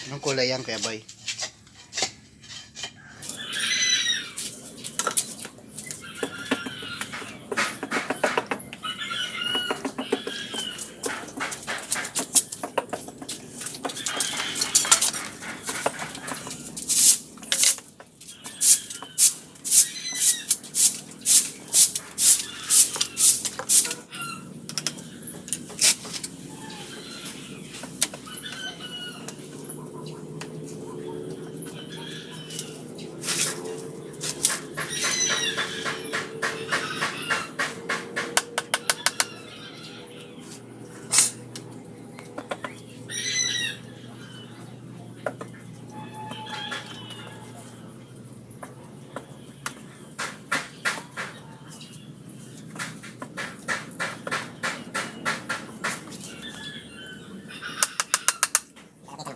Anong kulay yan, Kuya Boy?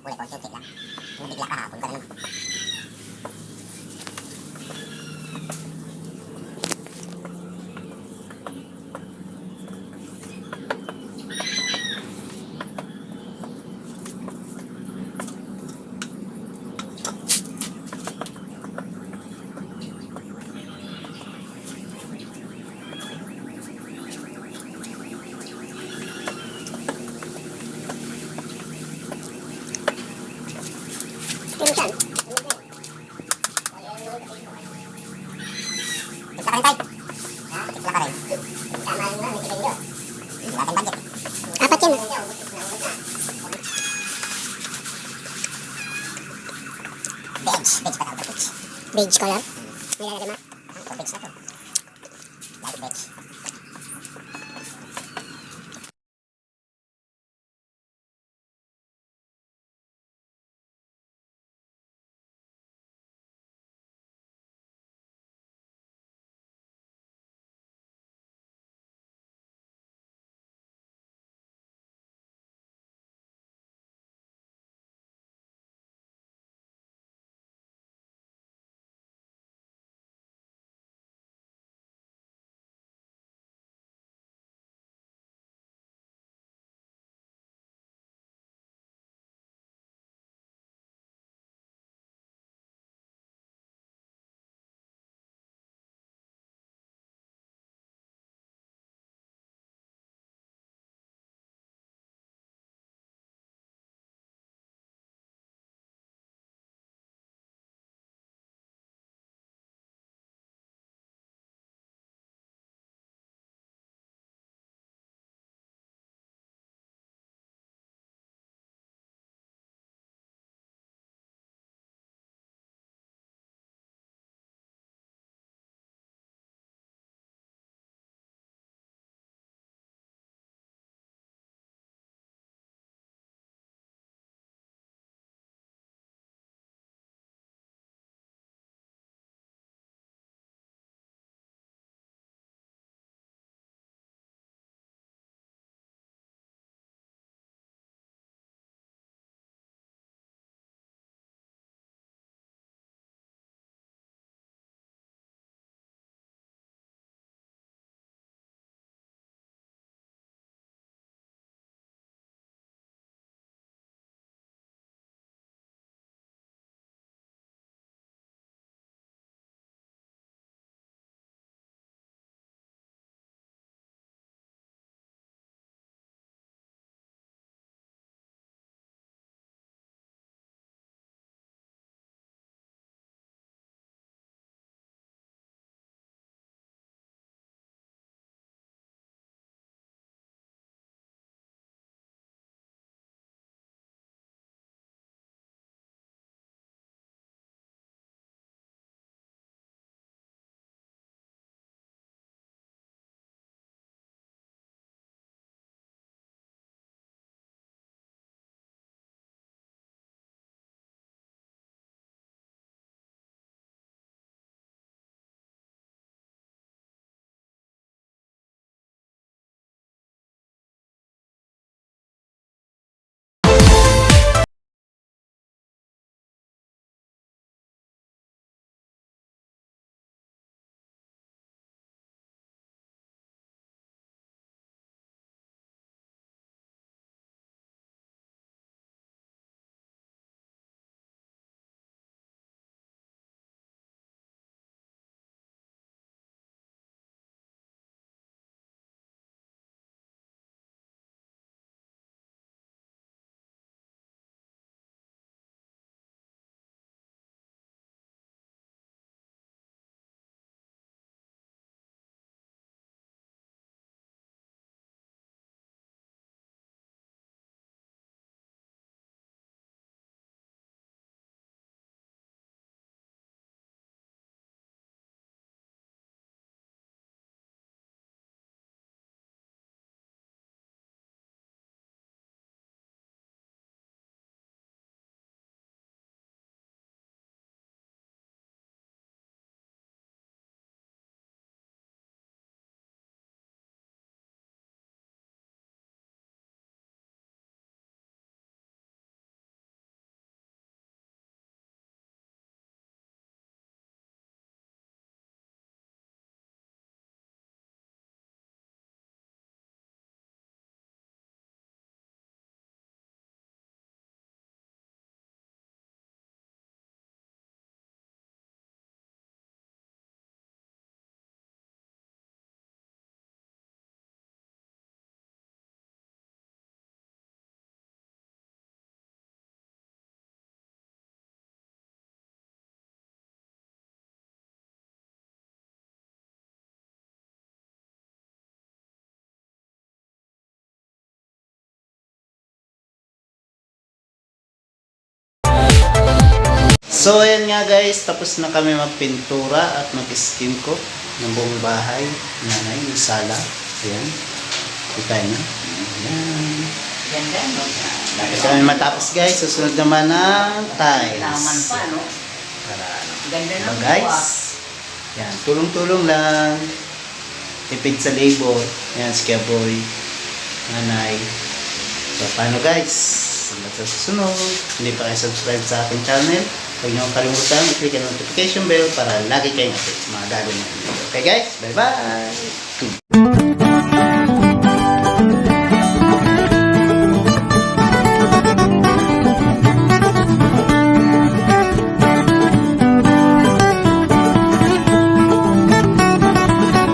Kulay konti lang. Yung bigla kahapon ka naman. Pinsan. Tikla ka rin tayo. Ha? Tikla ka rin. Tama yun na, may tikin yun. Wala tayong budget. Apat yan. Beige. Beige pa tawag. Beige. Beige color? May lalagay ma? Beige na to. Light beige. So, ayan nga guys, tapos na kami magpintura at mag-skin ko ng buong bahay. Nanay, yung sala. Ayan. Kita nyo. Ayan. Ganda, no? Tapos kami matapos guys, susunod naman ng tiles. Laman pa, no? Para ano. Ganda Diba, ng guys? Yan, tulong-tulong lang. Tipid sa labor. Yan, si Boy. Nanay. So, paano guys? Hanggang sa susunod. Hindi pa kayo subscribe sa aking channel. Huwag niyo kalimutan i-click ang notification bell para lagi kayong update sa mga gagawin natin. Okay guys? Bye-bye!